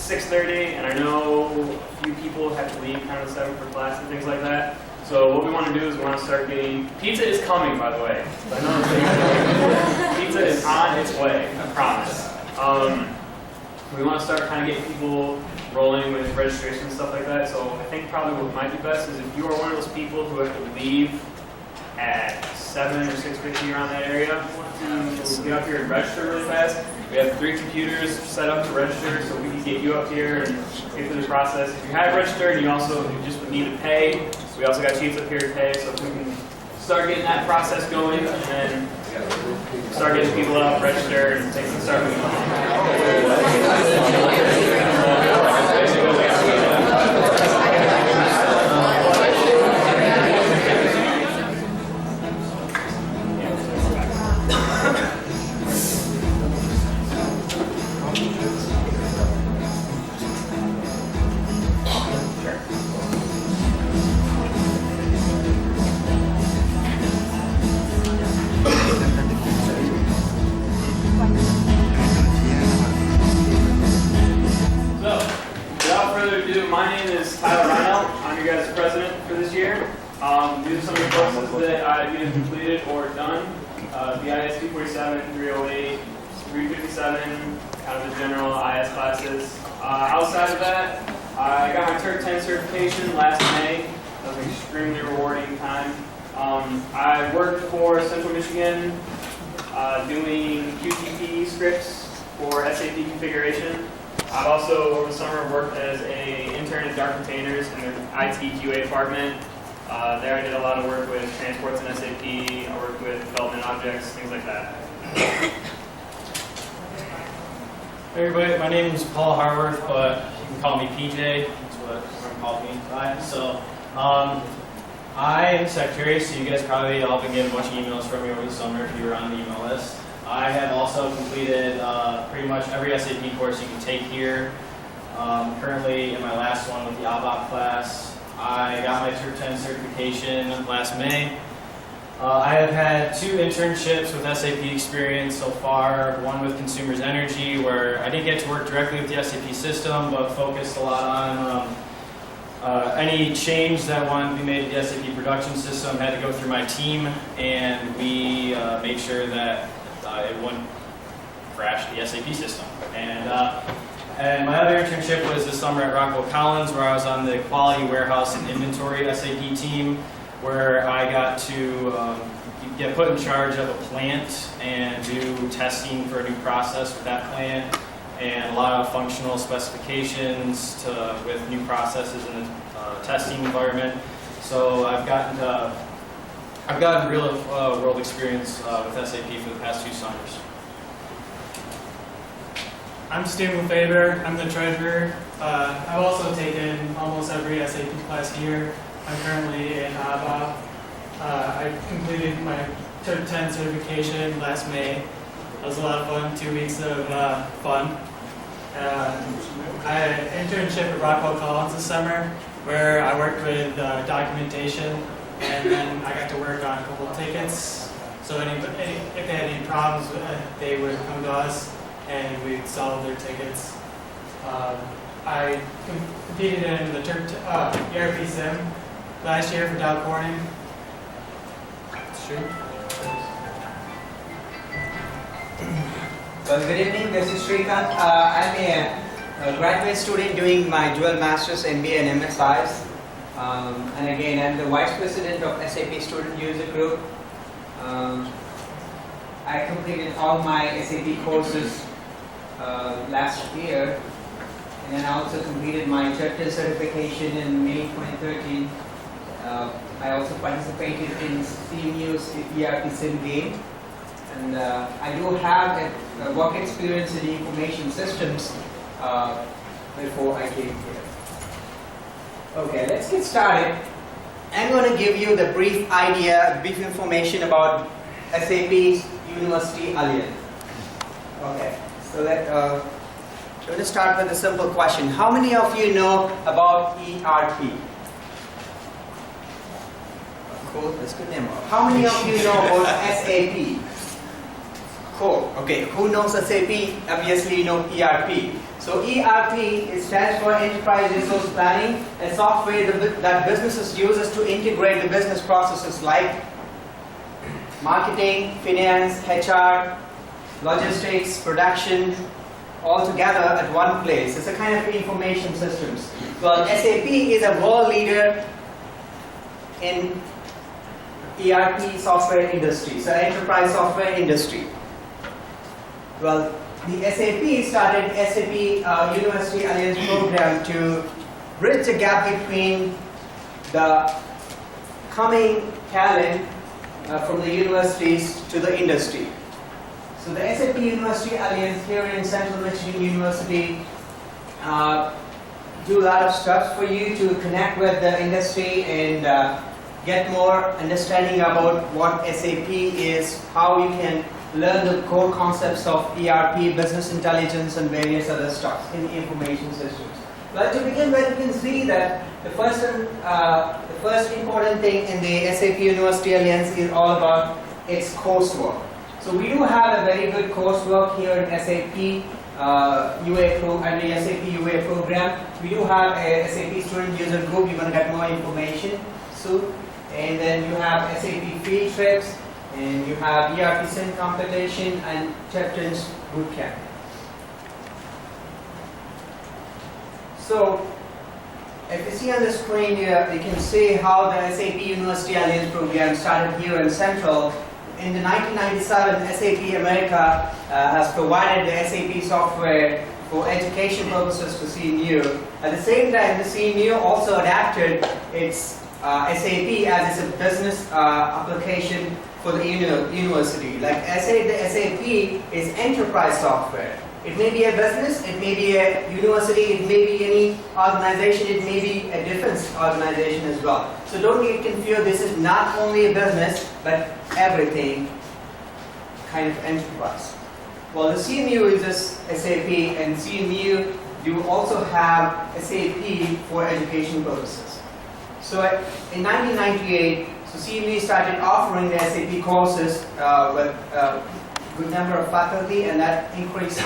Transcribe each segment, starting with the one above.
6:30, and I know a few people have to leave kind of 7 for class and things like that. So what we want to do is we want to start getting, pizza is coming, by the way. I know pizza is on its way, I promise. We want to start kind of getting people rolling with registration and stuff like that. So I think probably what might be best is if you are one of those people who have to leave at 7 or 6:50 around that area, to get up here and register really fast. We have 3 computers set up to register, so we can get you up here and get through the process. If you have registered and you also just would need to pay, we also got sheets up here to pay, so if we can start getting that process going and then start getting people up, register, and things can start moving do some of the courses that I've either completed or done. BIS 247, 308, 357, kind of the general IS classes. Outside of that, I got my TERT 10 certification last May. That was an extremely rewarding time. I worked for Central Michigan doing QTP scripts for SAP configuration. I've also, over the summer, worked as an intern at Dark Containers in the IT QA department. There I did a lot of work with transports in SAP, I worked with development objects, things like that. Hey everybody, my name is Paul Harworth, but you can call me PJ, that's what everyone calls me by. So, I am secretary, so you guys probably all been getting a bunch of emails from me over the summer if you were on the email list. I have also completed pretty much every SAP course you can take here. Currently in my last one with the ABAP class. I got my TERT 10 certification last May. I have had 2 internships with SAP experience so far, one with Consumers Energy, where I didn't get to work directly with the SAP system, but focused a lot on any change that wanted to be made to the SAP production system had to go through my team, and we made sure that it wouldn't crash the SAP system. And my other internship was this summer at Rockwell Collins, where I was on the quality warehouse and inventory SAP team, where I got to get put in charge of a plant and do testing for a new process with that plant, and a lot of functional specifications with new processes in the testing environment. So I've gotten real world experience with SAP for the past 2 summers. I'm Stephen Faber, I'm the treasurer. I've also taken almost every SAP class here. I'm currently in ABAP. I completed my TERT 10 certification last May. It was a lot of fun, 2 weeks of fun. I had an internship at Rockwell Collins this summer where I worked with documentation, and then I got to work on a couple of tickets. So if they had any problems, they would come to us and we'd solve their tickets. I competed in the ERP Sim last year for Dow Corning. Sure. Well, good evening, this is Srikanth. I'm a graduate student doing my dual masters MBA and MSIs. And again, I'm the vice president of SAP Student User Group. I completed all my SAP courses last year, and then I also completed my TERT 10 certification in May 2013. I also participated in CMU's ERP Sim game, and I do have a work experience in information systems before I came here. Okay, let's get started. I'm going to give you the brief information about SAP's University Alliance. Okay. So let us start with a simple question. How many of you know about ERP? Cool, that's a good name. How many of you know about SAP? Cool, okay. Who knows SAP? Obviously you know ERP. So ERP stands for Enterprise Resource Planning, a software that businesses uses to integrate the business processes like marketing, finance, HR, logistics, production, all together at one place. It's a kind of information systems. Well, SAP is a world leader in ERP software industry, so enterprise software industry. Well, the SAP started SAP University Alliance program to bridge the gap between the coming talent from the universities to the industry. So the SAP University Alliance here in Central Michigan University do a lot of stuff for you to connect with the industry and get more understanding about what SAP is, how you can learn the core concepts of ERP, business intelligence, and various other stuff in information systems. But to begin with, you can see that the first important thing in the SAP University Alliance is all about its coursework. So we do have a very good coursework here in SAP the SAP UA program. We do have a SAP student user group. You're going to get more information soon. And then you have SAP field trips, and you have ERP sim competition and Chapters bootcamp. So, if you see on the screen here, you can see how the SAP University Alliance program started here in Central. In the 1997, SAP America has provided the SAP software for education purposes to CMU. At the same time, the CMU also adapted its SAP as a business application for the university. Like I said, the SAP is enterprise software. It may be a business, it may be a university, it may be any organization, it may be a defense organization as well. So don't get confused, this is not only a business, but everything kind of enterprise. Well, the CMU uses SAP, and CMU do also have SAP for education purposes. So in 1998, so CMU started offering the SAP courses with a good number of faculty, and that increased.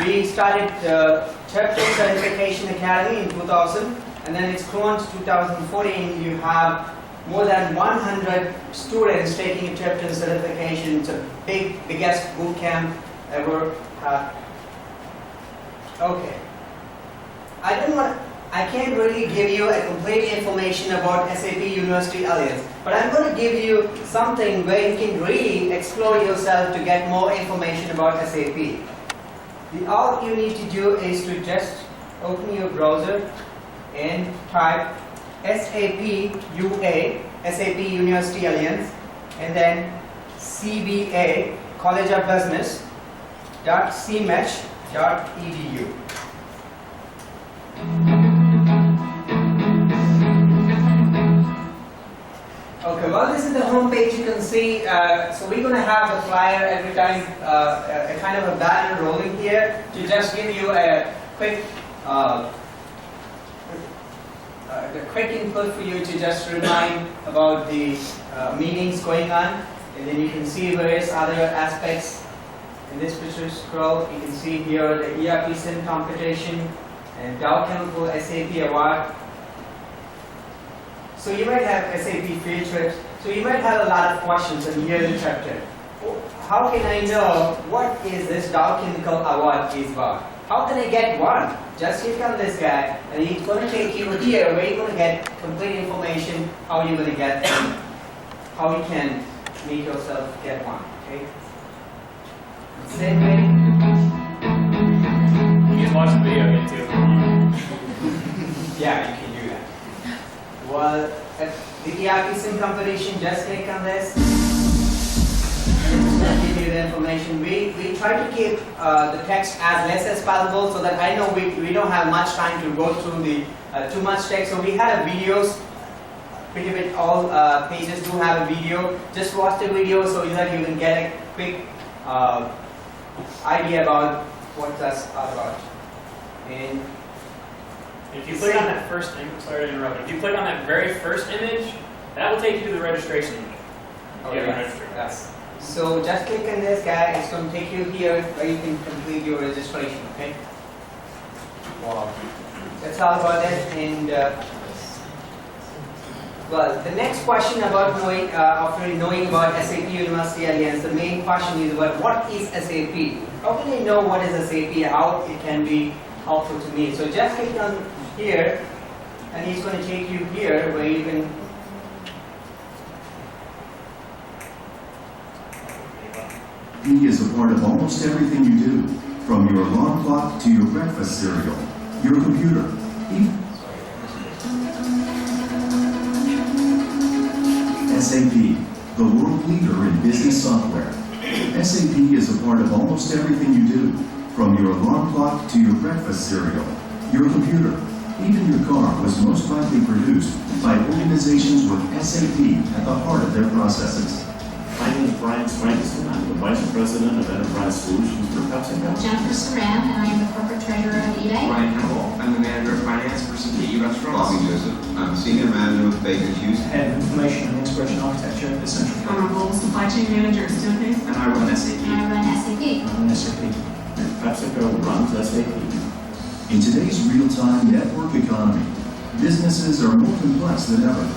We started the Chapter Certification Academy in 2000, and then it's grown to 2014. You have more than 100 students taking a Chapter certification. It's a biggest boot camp ever had. Okay. I can't really give you a complete information about SAP University Alliance, but I'm going to give you something where you can really explore yourself to get more information about SAP. All you need to do is to just open your browser and type SAP UA, SAP University Alliance, and then CBA, College of Business, .cmech.edu. Okay, well, this is the home page. You can see, so we're going to have a flyer every time, a kind of a banner rolling here to just give you a quick input for you to just remind about the meetings going on, and then you can see various other aspects. In this picture scroll, you can see here the ERP sim competition and Dow Chemical SAP Award. So you might have SAP field trips. So you might have a lot of questions, and here's the chapter. How can I know what is this Dow Chemical Award is about? How can I get one? Just click on this guy, and he's going to take you here where you're going to get complete information how you're going to get them, how you can make yourself get one. Okay. Same way. You can watch the video again too. Yeah, you can do that. Well, at the ERP sim competition, just click on this. It's going to give you the information. We try to keep the text as less as possible, so that I know we don't have much time to go through the too much text. So we had videos. Pretty much all pages do have a video. Just watch the video so that you can get a quick idea about what that's all about. And if you click on that first thing, sorry to interrupt, if you click on that very first image, that will take you to the registration image. oh, You haven't yes, registered. yes. So just click on this guy. It's going to take you here where you can complete your registration. Okay. Wow. That's all about it. And well, the next question about knowing, after knowing about SAP University Alliance, the main question is about what is SAP? How can I know what is SAP? How it can be helpful to me? So just click on here, and he's going to take you here where you can. SAP is a part of almost everything you do, from your alarm clock to your breakfast cereal, your computer. SAP, the world leader in business software. SAP is a part of almost everything you do, from your alarm clock to your breakfast cereal, your computer. Even your car was most likely produced by organizations with SAP at the heart of their processes. My name is Brian Swankson. I'm the Vice President of Enterprise Solutions for PepsiCo. Jennifer Saran, and I am the Corporate Treasurer of eBay. Ryan Hannibal, I'm the Manager of Finance for CKE Restaurants. Bobby Joseph, I'm Senior Manager with Baker Hughes. Head of Information and Integration Architecture at Central. I'm a Global Supply Chain Manager at Stonehaven. And I run SAP. And I run SAP. I'm SAP. And PepsiCo runs SAP. In today's real-time network economy, businesses are more complex than ever.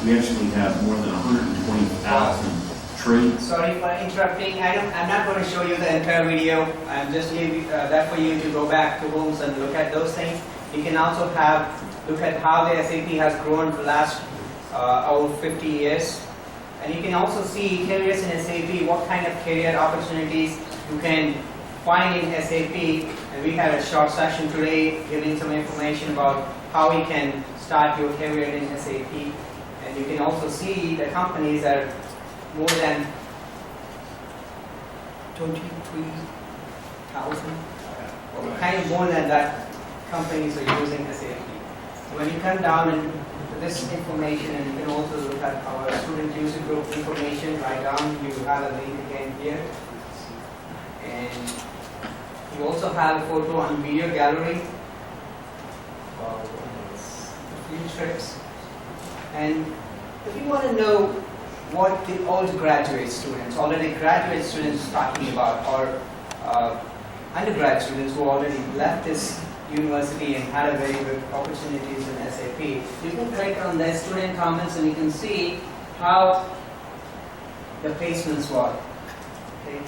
We actually have more than 120,000 trade. Sorry for interrupting. I'm not going to show you the entire video. I'm just leaving that for you to go back to homes and look at those things. You can also look at how the SAP has grown for the last over 50 years. And you can also see careers in SAP, what kind of career opportunities you can find in SAP. And we had a short session today giving some information about how you can start your career in SAP. And you can also see the companies that are more than 23,000, or kind of more than that, companies are using SAP. So when you come down and to this information, and you can also look at our student user group information, right down, you have a link again here. And you also have a photo on video gallery, field trips. And if you want to know what the old graduate students, already graduate students talking about, or undergrad students who already left this university and had a very good opportunities in SAP, you can click on the student comments and you can see how the placements were. Okay.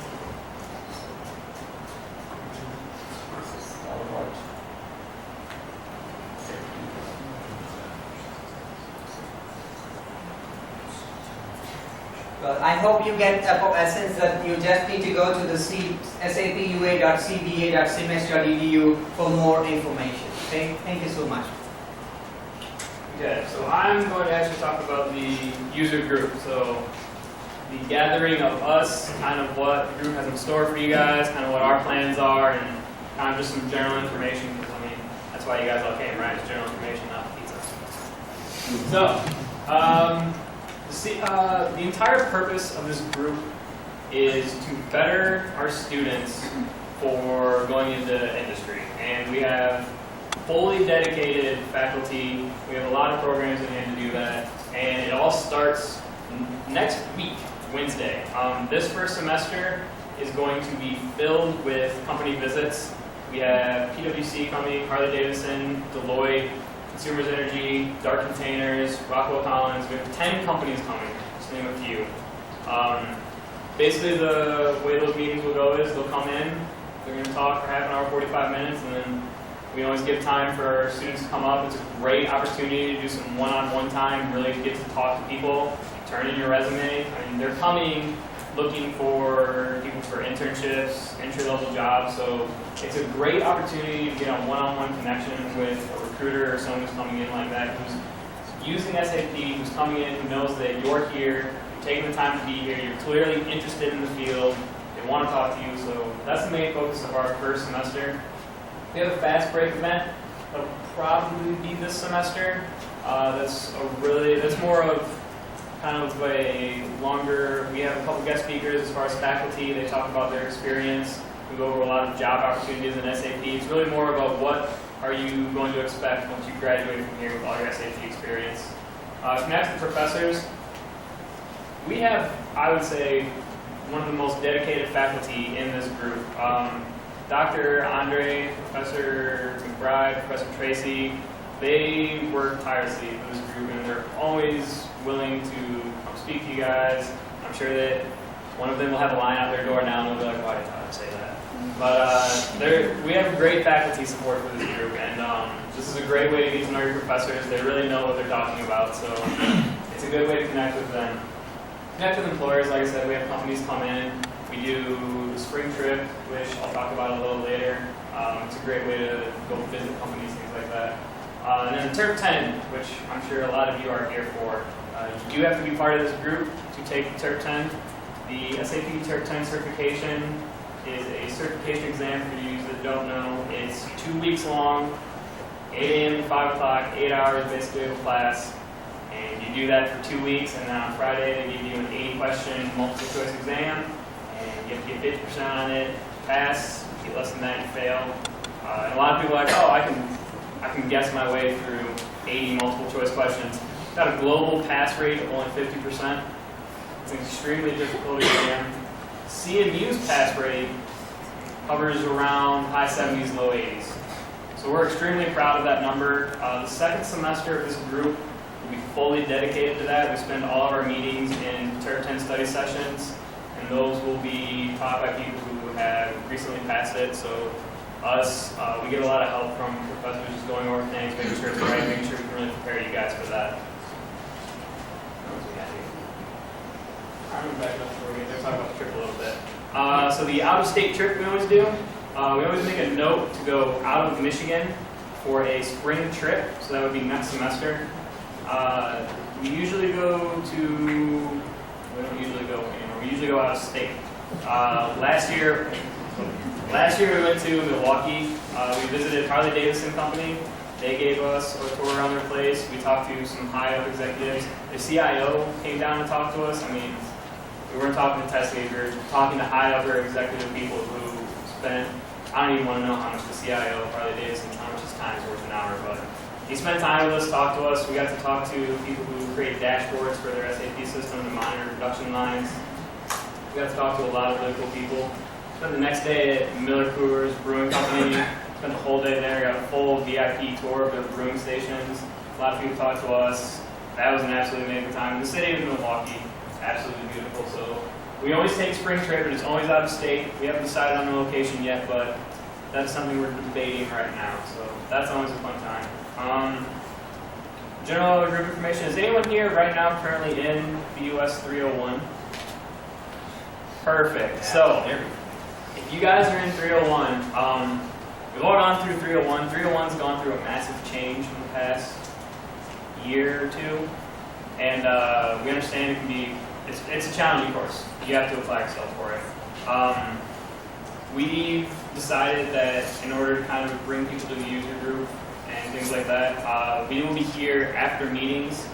Well, I hope you get a sense that you just need to go to the sapua.cba.cms.edu for more information. Okay, thank you so much. Okay, so I'm going to actually talk about the user group. So the gathering of us, kind of what the group has in store for you guys, kind of what our plans are, and kind of just some general information, because I mean, that's why you guys all came, right? It's general information, not pizza. So, the entire purpose of this group is to better our students for going into industry. And we have fully dedicated faculty. We have a lot of programs in hand to do that. And it all starts next week, Wednesday. This first semester is going to be filled with company visits. We have PwC coming, Harley-Davidson, Deloitte, Consumers Energy, Dark Containers, Rockwell Collins. We have 10 companies coming, just to name a few. Basically, the way those meetings will go is they'll come in, they're going to talk for half an hour, 45 minutes, and then we always give time for our students to come up. It's a great opportunity to do some one-on-one time, really get to talk to people, turn in your resume. I mean, they're coming looking for people for internships, entry-level jobs, so it's a great opportunity to get a one-on-one connection with a recruiter or someone who's coming in like that, who's using SAP, who's coming in, who knows that you're here, you're taking the time to be here, you're clearly interested in the field, they want to talk to you, so that's the main focus of our first semester. We have a fast break event that'll probably be this semester. That's more of kind of a longer, we have a couple guest speakers as far as faculty, they talk about their experience, we go over a lot of job opportunities in SAP. It's really more about what are you going to expect once you graduate from here with all your SAP experience. Next, the professors. We have, I would say, one of the most dedicated faculty in this group. Dr. Andre, Professor McBride, Professor Tracy, they work tirelessly for this group, and they're always willing to come speak to you guys. I'm sure that one of them will have a line out their door now, and they'll be like, why did I say that? But we have great faculty support for this group, and this is a great way to get to know your professors. They really know what they're talking about, so it's a good way to connect with them. Connect with employers, like I said, we have companies come in. We do the spring trip, which I'll talk about a little later. It's a great way to go visit companies, things like that. And then Turf 10, which I'm sure a lot of you are here for. You do have to be part of this group to take Turf 10. The SAP Turf 10 certification is a certification exam for you that don't know. It's 2 weeks long, 8 a.m. to 5 o'clock, 8 hours basically of class. And you do that for 2 weeks, and then on Friday they give you an 80-question multiple choice exam. And you have to get 50% on it, pass. If you get less than that, you fail. And a lot of people are like, oh, I can guess my way through 80 multiple choice questions. It's got a global pass rate of only 50%. It's an extremely difficult exam. CMU's pass rate hovers around high 70s, low 80s. So we're extremely proud of that number. The second semester of this group will be fully dedicated to that. We spend all of our meetings in Turf 10 study sessions, and those will be taught by people who have recently passed it. So we get a lot of help from professors just going over things, making sure it's right, making sure we can really prepare you guys for that. I'm going to back up before we get there, talk about the trip a little bit. So the out-of-state trip we always do, we always make a note to go out of Michigan for a spring trip, so that would be next semester. We usually go to, we don't usually go anymore, we usually go out of state. Last year we went to Milwaukee. We visited Harley Davidson Company. They gave us a tour around their place. We talked to some high-up executives. The CIO came down and talked to us. I mean, we weren't talking to test leaders, we were talking to high-upper executive people who spent, I don't even want to know how much the CIO of Harley Davidson, how much his time is worth an hour, but he spent time with us, talked to us. We got to talk to people who create dashboards for their SAP system to monitor production lines. We got to talk to a lot of really cool people. Spent the next day at Miller Coors Brewing Company. Spent the whole day there. Got a full VIP tour of their brewing stations. A lot of people talked to us. That was an absolutely amazing time. The city of Milwaukee, absolutely beautiful. So we always take spring trip, but it's always out of state. We haven't decided on the location yet, but that's something we're debating right now. So that's always a fun time. General group information. Is anyone here right now currently in the US 301? Perfect. So if you guys are in 301, we've all gone through 301. 301's gone through a massive change in the past year or two, and we understand it can be, it's a challenging course. You have to apply yourself for it. We've decided that in order to kind of bring people to the user group and things like that, we will be here after meetings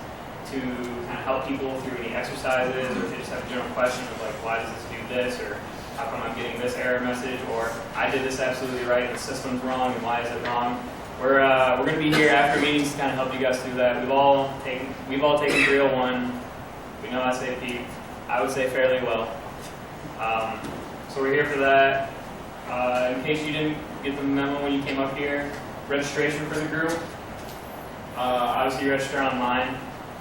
to kind of help people through any exercises, or if they just have a general question of like, why does this do this, or how come I'm getting this error message, or I did this absolutely right and the system's wrong, and why is it wrong? We're going to be here after meetings to kind of help you guys do that. We've all taken 301. We know SAP, I would say fairly well. So we're here for that. In case you didn't get the memo when you came up here, registration for the group. Obviously you register online.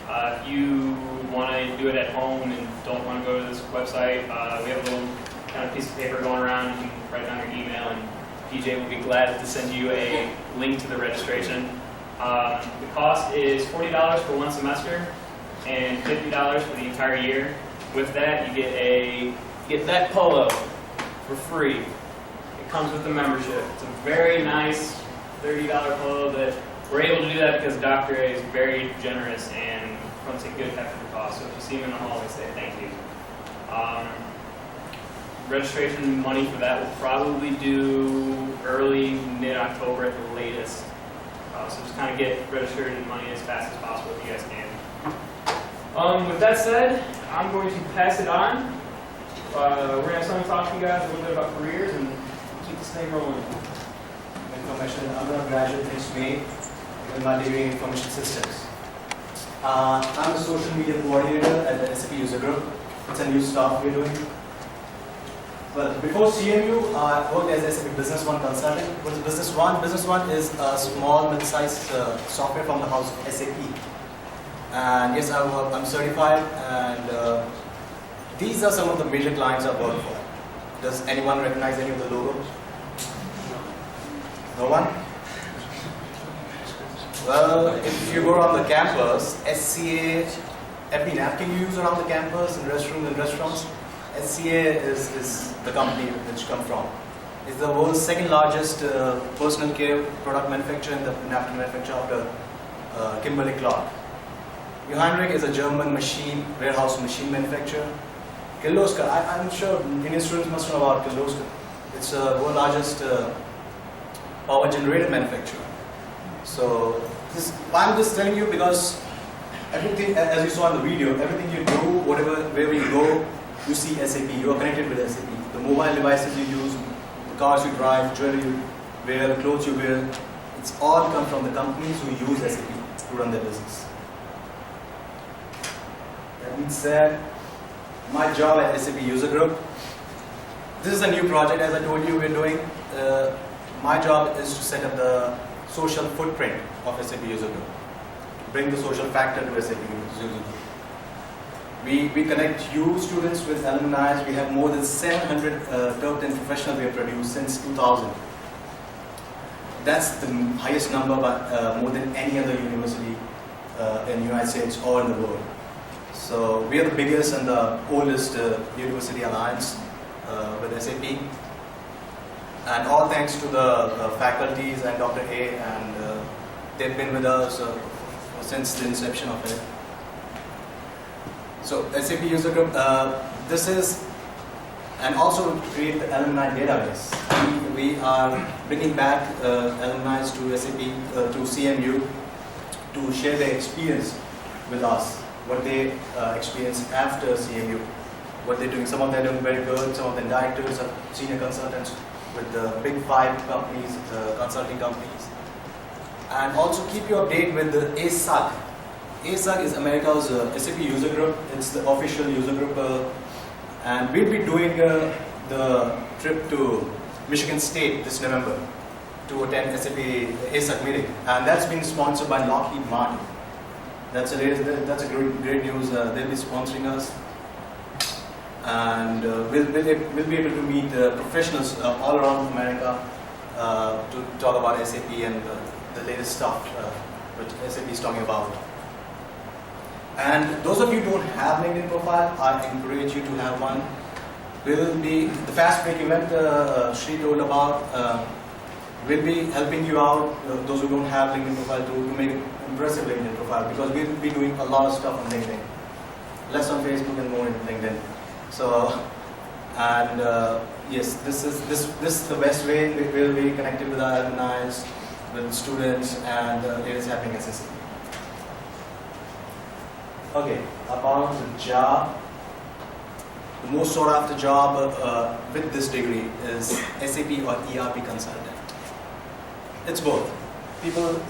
If you want to do it at home and don't want to go to this website, we have a little kind of piece of paper going around. You can write down your email, and PJ will be glad to send you a link to the registration. The cost is $40 for one semester and $50 for the entire year. With that, you get that polo for free. It comes with the membership. It's a very nice $30 polo that we're able to do that because Dr. A is very generous and wants a good hefty cost. So if you see him in the hall, say thank you. Registration money for that will probably do early, mid-October at the latest. So just kind of get registered and money as fast as possible if you guys can. With that said, I'm going to pass it on. We're going to have someone talk to you guys a little bit about careers and keep this thing rolling. Information. I'm a graduate in May with my degree in information systems. I'm a social media coordinator at the SAP user group. It's a new stuff we're doing. Well, before CMU, I worked as SAP Business One consultant. What is Business One? Business One is a small, mid-sized software from the house of SAP. And yes, I'm certified, and these are some of the major clients I've worked for. Does anyone recognize any of the logos? No one? Well, if you go around the campus, SCA, every napkin you use around the campus, in restrooms and restaurants, SCA is the company which come from. It's the world's second largest personal care product manufacturer and the napkin manufacturer after Kimberly-Clark. Heinrich is a German warehouse machine manufacturer. Kirloskar, I'm sure Indian students must know about Kirloskar. It's the world's largest power generator manufacturer. So I'm just telling you because everything, as you saw in the video, everything you do, wherever you go, you see SAP. You are connected with SAP. The mobile devices you use, the cars you drive, jewelry you wear, the clothes you wear, it's all come from the companies who use SAP to run their business. That being said, my job at SAP User Group, this is a new project, as I told you we're doing. My job is to set up the social footprint of SAP User Group, bring the social factor to SAP User Group. We connect you students with alumni. We have more than 700 top 10 professionals we have produced since 2000. That's the highest number, but more than any other university in the United States or in the world. So we are the biggest and the oldest university alliance with SAP. And all thanks to the faculties and Dr. A, and they've been with us since the inception of it. So SAP User Group, this is, and also to create the alumni database. We are bringing back alumni to SAP, to CMU, to share their experience with us, what they experienced after CMU, what they're doing. Some of them are doing very good, some of them directors or senior consultants with the big 5 companies, consulting companies. And also keep you updated with the ASAG. ASAG is America's SAP user group. It's the official user group, and we'll be doing the trip to Michigan State this November to attend SAP ASAG meeting, and that's been sponsored by Lockheed Martin. That's a great news. They'll be sponsoring us, and we'll be able to meet professionals all around America to talk about SAP and the latest stuff which SAP is talking about. And those of you who don't have LinkedIn profile, I encourage you to have one. Will be the fast break event Shri told about. Will be helping you out, those who don't have LinkedIn profile, to make an impressive LinkedIn profile, because we'll be doing a lot of stuff on LinkedIn, less on Facebook and more in LinkedIn. So, and yes, this is the best way. We will be connected with our alumni, with students, and it is happening at SAP. Okay, about the job. The most sought after job with this degree is SAP or ERP consultant. It's both.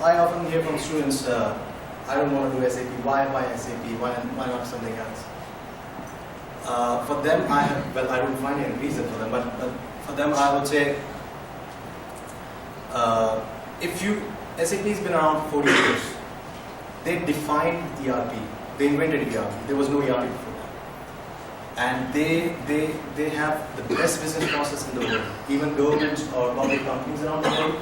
I often hear from students, I don't want to do SAP. Why SAP? Why not something else? For them, I don't find any reason for them, but for them, I would say, SAP has been around for 40 years. They defined ERP. They invented ERP. There was no ERP before that. And they have the best business process in the world. Even governments or public companies around the world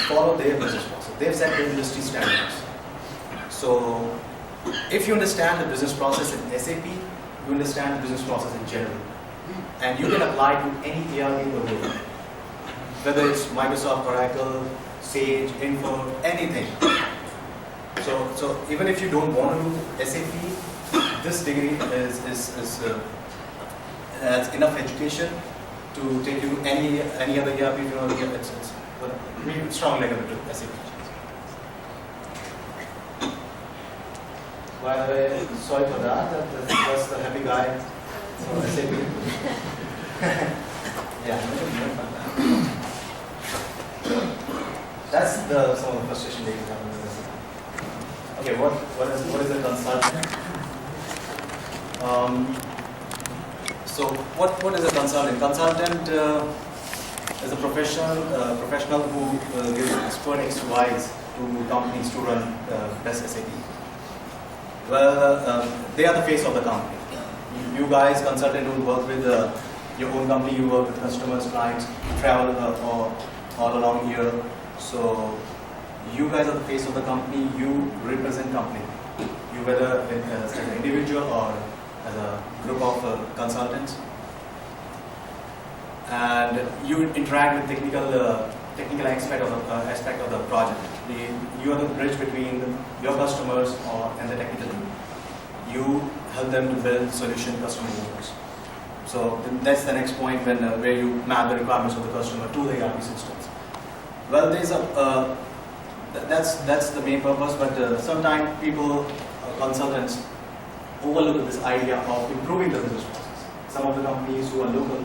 follow their business process. They've set the industry standards. So if you understand the business process in SAP, you understand the business process in general. And you can apply to any ERP in the world. Whether it's Microsoft, Oracle, Sage, Info, anything. So even if you don't want to do SAP, this degree has enough education to take you any other ERP if you want to get it. We strongly recommend to SAP. By the way, sorry for that. That was the happy guy from SAP. Yeah. That's some of the frustration they have with SAP. Okay, what is a consultant? So what is a consultant? Consultant is a professional who gives expert advice to companies to run best SAP. Well, they are the face of the company. You guys, consultant, don't work with your own company. You work with customers, clients, you travel all along here. So you guys are the face of the company. You represent company. You whether as an individual or as a group of consultants, and you interact with technical aspect of the project. You are the bridge between your customers and the technical team. You help them to build solution customer needs. So that's the next point where you map the requirements of the customer to the ERP systems. Well, there's that's the main purpose, but sometimes people, consultants, overlook this idea of improving the business process. Some of the companies who are local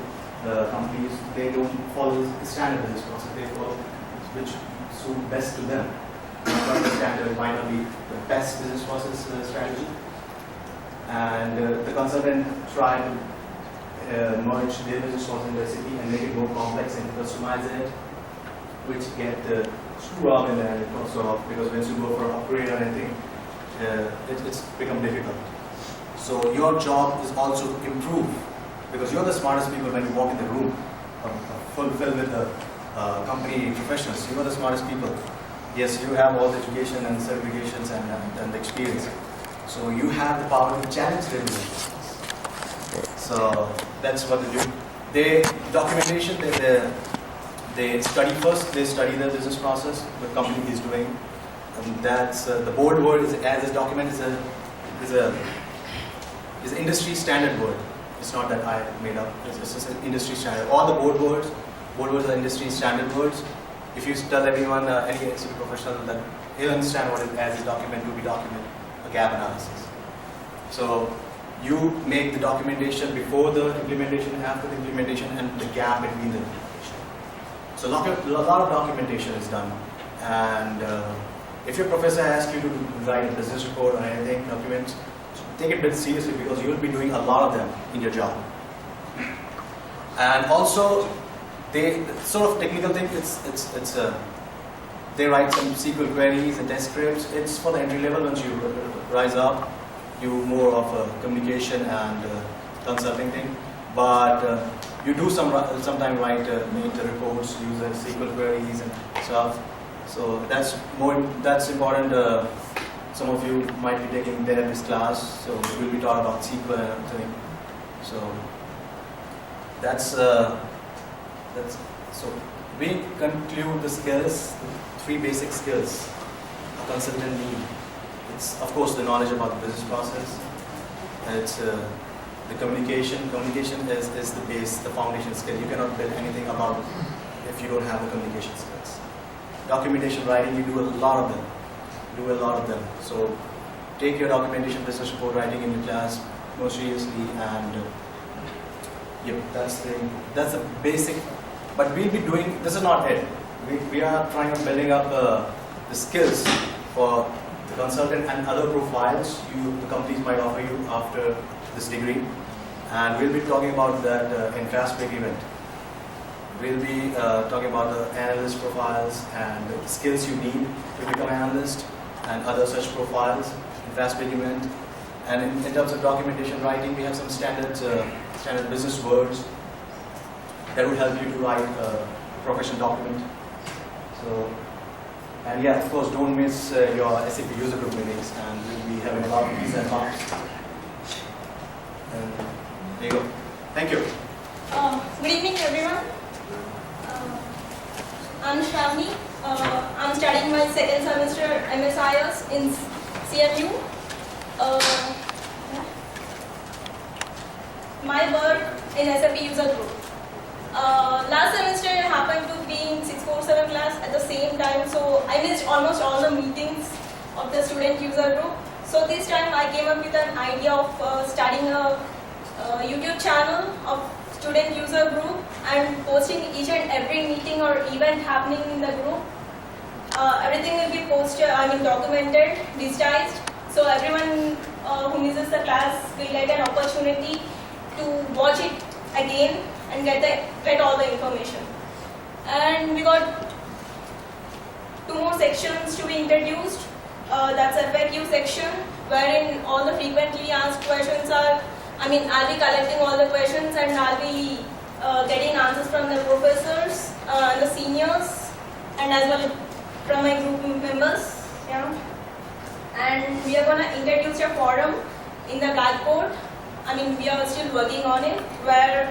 companies, they don't follow the standard business process. They follow which suit best to them. The standard might not be the best business process strategy. And the consultant try to merge their business process into SAP and make it more complex and customize it, which get screw up in there because once you go for an upgrade or anything, it's become difficult. So your job is also to improve, because you're the smartest people when you walk in the room, filled with the company professionals. You are the smartest people. Yes, you have all the education and certifications and the experience. So you have the power to challenge them. So that's what they do. Documentation, they study first, they study the business process the company is doing. And that's the board word is, as a document is an industry standard word. It's not that I made up. It's just an industry standard. All the board words are industry standard words. If you tell everyone, any SAP professional, that he'll understand what it as a document to be document, a gap analysis. So you make the documentation before the implementation, after the implementation, and the gap between the implementation. So a lot of documentation is done. And if your professor asks you to write a business report or anything, documents, take it a bit seriously, because you will be doing a lot of them in your job. And also, they sort of technical thing. They write some SQL queries and test scripts. It's for the entry level. Once you rise up, you more of a communication and consulting thing. But you do sometimes write make the reports, use the SQL queries and stuff. So that's important. Some of you might be taking this class, so we'll be taught about SQL and everything. So that's so we conclude the skills, 3 basic skills a consultant needs. It's of course the knowledge about the business process. It's the communication. Communication is the base, the foundation skill. You cannot build anything about it if you don't have the communication skills. Documentation writing, you do a lot of them. So take your documentation, business report writing in your class more seriously, and that's the basic. But we'll be doing, this is not it. We are trying to building up the skills for the consultant and other profiles the companies might offer you after this degree. And we'll be talking about that in Fast Break event. We'll be talking about the analyst profiles and the skills you need to become an analyst and other such profiles in Fast Break event. And in terms of documentation writing, we have some standard business words that will help you to write a professional document. So, and yeah, of course, don't miss your SAP user group meetings, and we'll be having a lot of these and talks. And there you go. Thank you. Good evening, everyone. I'm Shravani. I'm studying my second semester MSIS in CMU. My work in SAP user group. Last semester I happened to be in 647 class at the same time, so I missed almost all the meetings of the student user group. So this time I came up with an idea of starting a YouTube channel of student user group and posting each and every meeting or event happening in the group. Everything will be posted, documented, digitized, so everyone who misses the class will get an opportunity to watch it again and get all the information. And we got 2 more sections to be introduced. That's a FAQ section, wherein all the frequently asked questions are, I'll be collecting all the questions and I'll be getting answers from the professors, the seniors, and as well from my group members. Yeah. And we are going to introduce a forum in the Blackboard. We are still working on it, where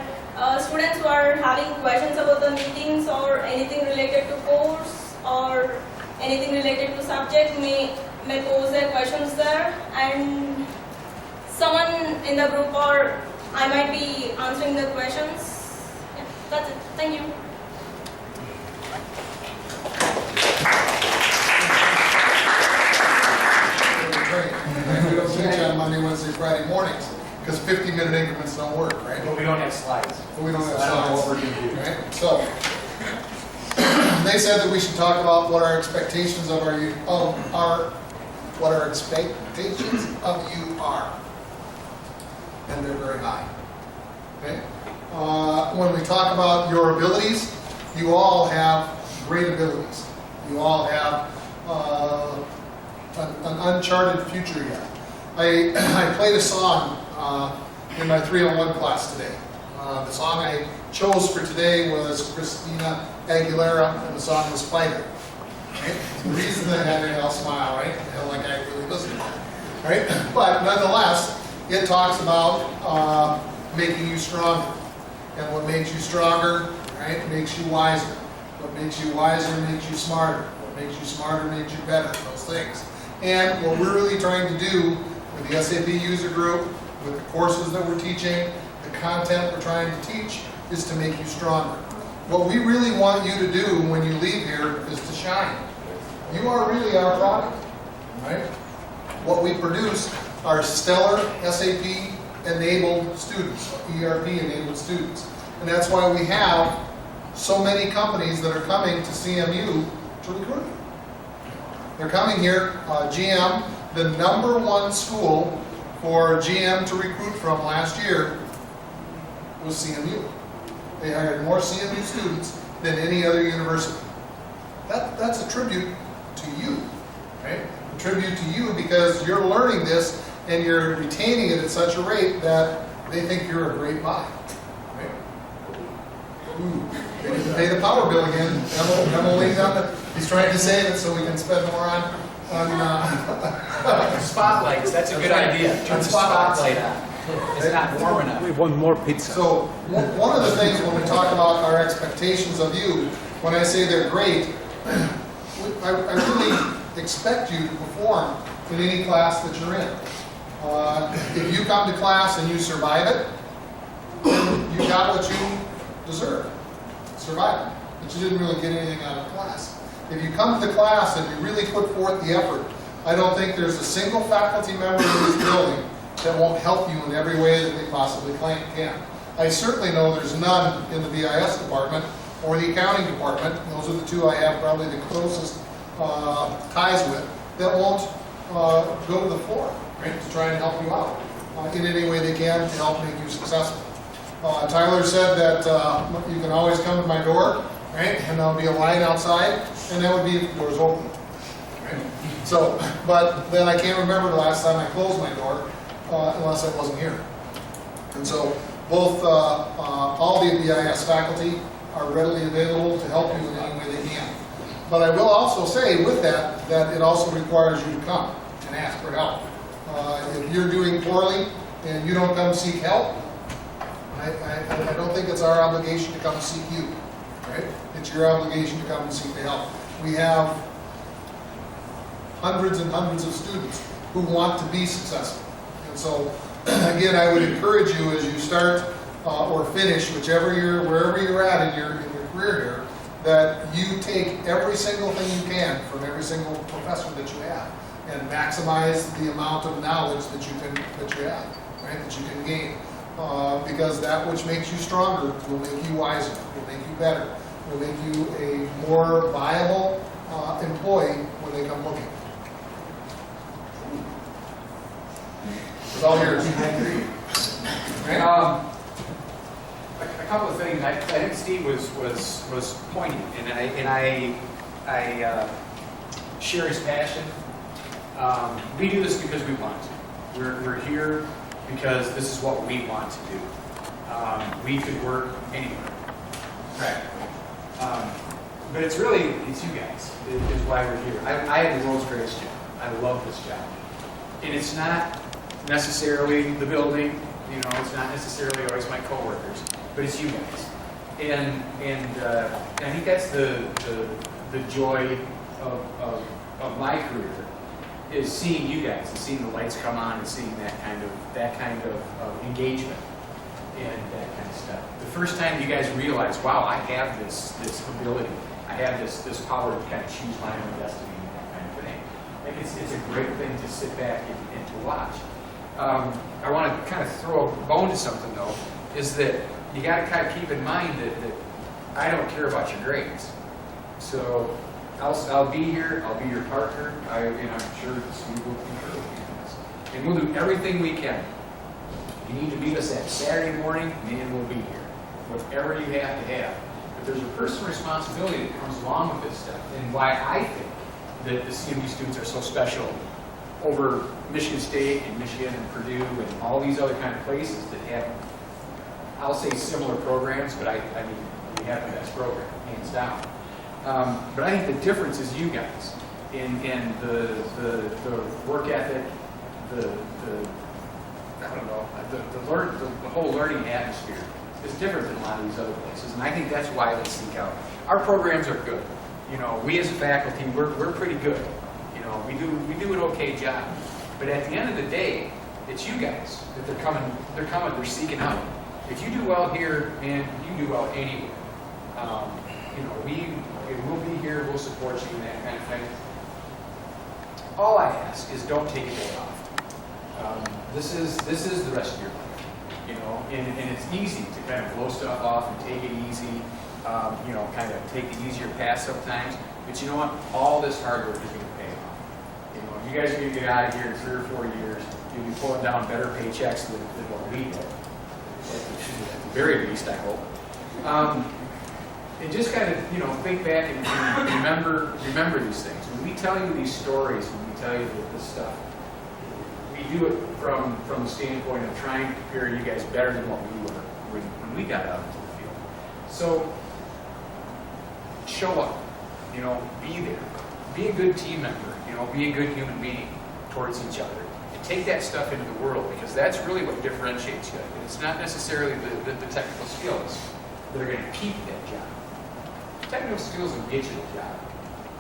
students who are having questions about the meetings or anything related to course or anything related to subject may pose their questions there, and someone in the group or I might be answering the questions. Yeah, that's it. Thank you. We don't teach on Monday, Wednesday, Friday mornings because 50-minute increments don't work, right? But we don't have slides. But we don't have I don't know what slides, we're going to do. right? So they said that we should talk about what our expectations of what our expectations of you are, and they're very high. Okay. When we talk about your abilities, you all have great abilities. You all have an uncharted future yet. I played a song in my 301 class today. The song I chose for today was Christina Aguilera, and the song was Fighter. Right? The reason that I had y'all smile, right? Like I really listened to it. Right? But nonetheless, it talks about making you stronger. And what makes you stronger, right, makes you wiser. What makes you wiser makes you smarter. What makes you smarter makes you better. Those things. And what we're really trying to do with the SAP user group, with the courses that we're teaching, the content we're trying to teach, is to make you stronger. What we really want you to do when you leave here is to shine. You are really our product, right? What we produce are stellar SAP-enabled students, ERP-enabled students. And that's why we have so many companies that are coming to CMU to recruit. They're coming here, GM, the #1 school for GM to recruit from last year was CMU. They hired more CMU students than any other university. That's a tribute to you, right? A tribute to you because you're learning this and you're retaining it at such a rate that they think you're a great buy, right? Ooh, they didn't pay the power bill again. Emily's on the, he's trying to save it so we can spend more on spotlights. That's a good idea. On spotlights. It's not warm enough. We have one more pizza. So one of the things when we talk about our expectations of you, when I say they're great, I really expect you to perform in any class that you're in. If you come to class and you survive it, then you got what you deserve. Survival. But you didn't really get anything out of class. If you come to the class and you really put forth the effort, I don't think there's a single faculty member in this building that won't help you in every way that they possibly can. I certainly know there's none in the BIS department or the accounting department, those are the two I have probably the closest ties with, that won't go to the floor, right, to try and help you out in any way they can to help make you successful. Tyler said that you can always come to my door, right, and there'll be a line outside, and that would be if the door's open. Right? So, but then I can't remember the last time I closed my door, unless I wasn't here. And so both all the BIS faculty are readily available to help you in any way they can. But I will also say with that, that it also requires you to come and ask for help. If you're doing poorly and you don't come seek help, I don't think it's our obligation to come seek you. Right? It's your obligation to come and seek the help. We have hundreds and hundreds of students who want to be successful. And so, again, I would encourage you as you start or finish, wherever you're at in your career here, that you take every single thing you can from every single professor that you have and maximize the amount of knowledge that you have, right? That you can gain, because that which makes you stronger will make you wiser, will make you better, will make you a more viable employee when they come looking. It's all yours. Right? A couple of things. I think Steve was pointing, and I share his passion. We do this because we want to. We're here because this is what we want to do. We could work anywhere, practically. But it's you guys is why we're here. I have the world's greatest job. I love this job. And it's not necessarily the building, it's not necessarily always my coworkers, but it's you guys. And I think that's the joy of my career, is seeing you guys and seeing the lights come on and seeing that kind of engagement and that kind of stuff. The first time you guys realize, wow, I have this ability, I have this power to kind of choose my own destiny and that kind of thing. Like it's a great thing to sit back and to watch. I want to kind of throw a bone to something though, is that you got to kind of keep in mind that I don't care about your grades. So I'll be here, I'll be your partner, I'm sure Steve will concur with me on this. And we'll do everything we can. If you need to meet us that Saturday morning, man, we'll be here. Whatever you have to have. But there's a personal responsibility that comes along with this stuff, and why I think that the CMU students are so special over Michigan State and Michigan and Purdue and all these other kind of places that have, I'll say, similar programs, but I mean, we have the best program, hands down. But I think the difference is you guys in the work ethic, the whole learning atmosphere is different than a lot of these other places, and I think that's why they seek out. Our programs are good. We as a faculty, we're pretty good. We do an okay job. But at the end of the day, it's you guys that they're seeking out. If you do well here, man, you do well anywhere. We'll be here, we'll support you and that kind of thing. All I ask is don't take a day off. This is the rest of your life, and it's easy to kind of blow stuff off and take it easy, kind of take the easier path sometimes. But you know what? All this hard work is going to pay off. You guys are going to get out of here in 3 or 4 years. You'll be pulling down better paychecks than what we did. At the very least, I hope. And just kind of, think back and remember these things. When we tell you these stories, when we tell you this stuff, we do it from the standpoint of trying to prepare you guys better than what we were when we got out into the field. So, show up. Be there. Be a good team member. Be a good human being towards each other. And take that stuff into the world, because that's really what differentiates you. And it's not necessarily the technical skills that are going to keep that job. Technical skills will get you the job.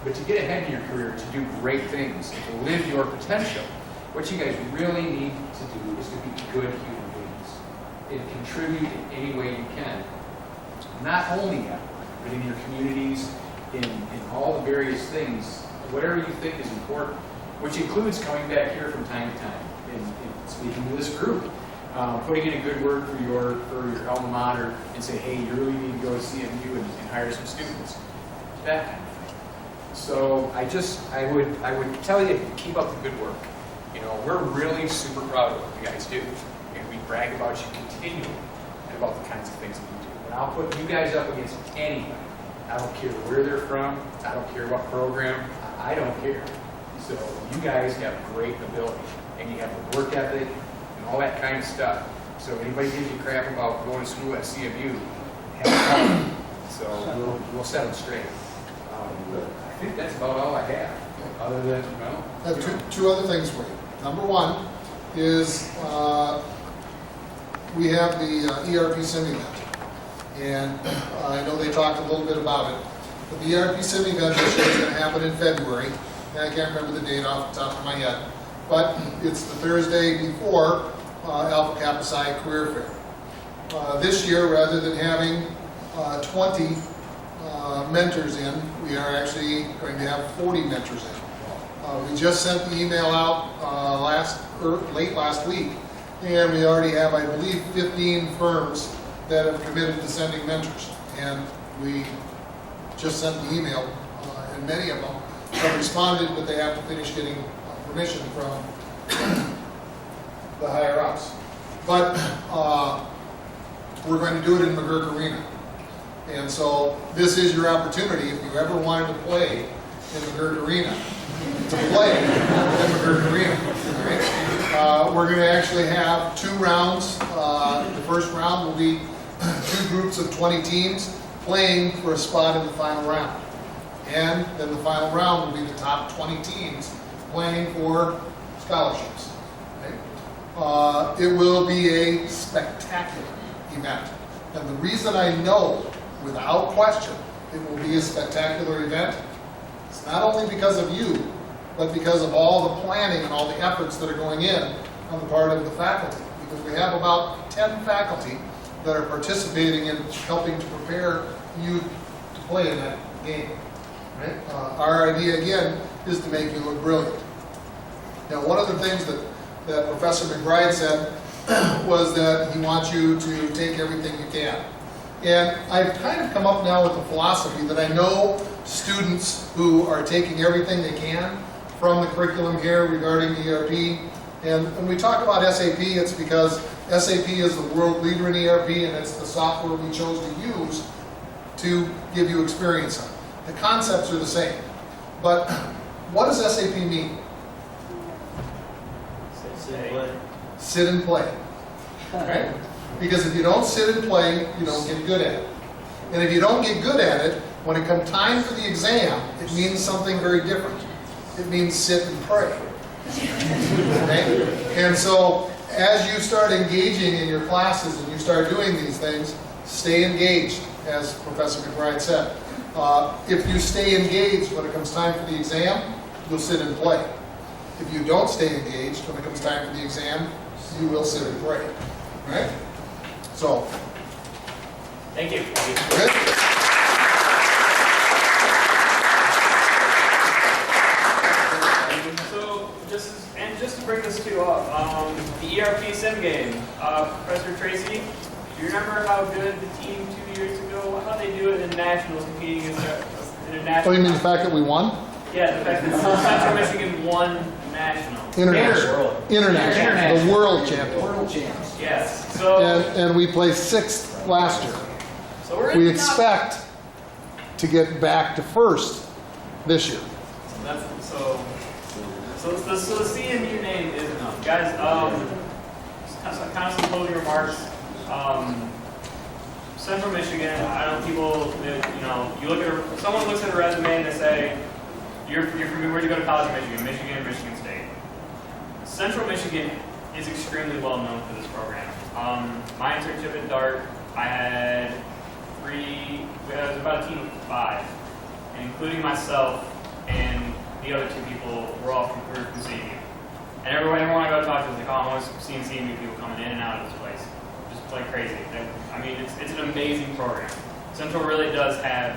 But to get ahead in your career, to do great things, and to live your potential, what you guys really need to do is to be good human beings and contribute in any way you can. Not only at work, but in your communities, in all the various things, whatever you think is important, which includes coming back here from time to time and speaking to this group, putting in a good word for your alma mater and say, hey, you really need to go to CMU and hire some students, that kind of thing. So I would tell you to keep up the good work. We're really super proud of what you guys do, and we brag about you continually and about the kinds of things that you do. And I'll put you guys up against anybody. I don't care where they're from. I don't care what program. I don't care. So you guys have great ability, and you have the work ethic and all that kind of stuff. So anybody gives you crap about going to school at CMU, have fun. So we'll set them straight. I think that's about all I have. Other than, I have two other things for you. Number one is we have the ERP Sim event. And I know they talked a little bit about it. But the ERP Sim event this year is going to happen in February. And I can't remember the date off the top of my head. But it's the Thursday before Alpha Kappa Psi Career Fair. This year, rather than having 20 mentors in, we are actually going to have 40 mentors in. We just sent the email out late last week, and we already have, I believe, 15 firms that have committed to sending mentors. And we just sent the email, and many of them have responded, but they have to finish getting permission from the higher ups. But we're going to do it in McGurk Arena. And so this is your opportunity, if you ever wanted to play in McGurk Arena, to play in McGurk Arena. Right? We're going to actually have 2 rounds. The first round will be 2 groups of 20 teams playing for a spot in the final round. And then the final round will be the top 20 teams playing for scholarships. Right? It will be a spectacular event. And the reason I know, without question, it will be a spectacular event, it's not only because of you, but because of all the planning and all the efforts that are going in on the part of the faculty. Because we have about 10 faculty that are participating in helping to prepare you to play in that game. Right? Our idea, again, is to make you look brilliant. Now, one of the things that Professor McBride said was that he wants you to take everything you can. And I've kind of come up now with the philosophy that I know students who are taking everything they can from the curriculum here regarding ERP. And when we talk about SAP, it's because SAP is the world leader in ERP, and it's the software we chose to use to give you experience on. The concepts are the same. But what does SAP mean? Sit and play. Right? Because if you don't sit and play, you don't get good at it. And if you don't get good at it, when it comes time for the exam, it means something very different. It means sit and pray. Okay? And so, as you start engaging in your classes and you start doing these things, stay engaged, as Professor McBride said. If you stay engaged when it comes time for the exam, you'll sit and play. If you don't stay engaged when it comes time for the exam, you will sit and pray. Right? So, thank you. Good? So, just to bring this to up, the ERP sim game, Professor Tracy, do you remember how good the team 2 years ago, how they do it in nationals competing in international? Oh, you mean the fact that we won? Yeah, the fact that Central Michigan won national. International. The world champion. World champs. Yes. So And we placed 6th last year. So we're in We the top- expect to get back to 1st this year. So the CMU name is enough, guys. Kind of some closing remarks. Central Michigan. I know people. You look at someone looks at a resume and they say, "You're from where'd you go to college in Michigan? Michigan State." Central Michigan is extremely well known for this program. My internship at DART, I had it was about a team of 5, and including myself and the other 2 people were all from CMU. And everyone I go to talk to is like, oh, I'm always seeing CMU people coming in and out of this place. Just like crazy. I mean, it's an amazing program. Central really does have,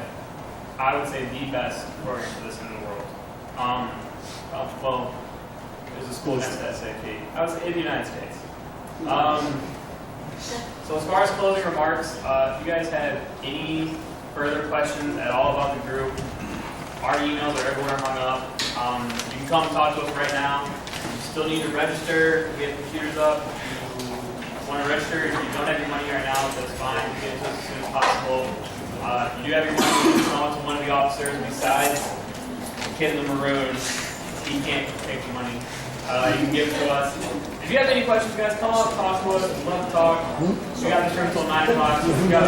I would say, the best program for this in the world. Well, there's a school against SAP. I would say in the United States. So as far as closing remarks, if you guys have any further questions at all about the group, our emails are everywhere hung up. You can come talk to us right now. You still need to register to get computers up. If you want to register, if you don't have your money right now, that's fine. You get it to us as soon as possible. You do have your money. You can call to one of the officers besides the kid in the maroon. He can't take the money. You can give it to us. If you have any questions, guys, come up, talk to us. We'd love to talk. We got this room till 9 o'clock. We got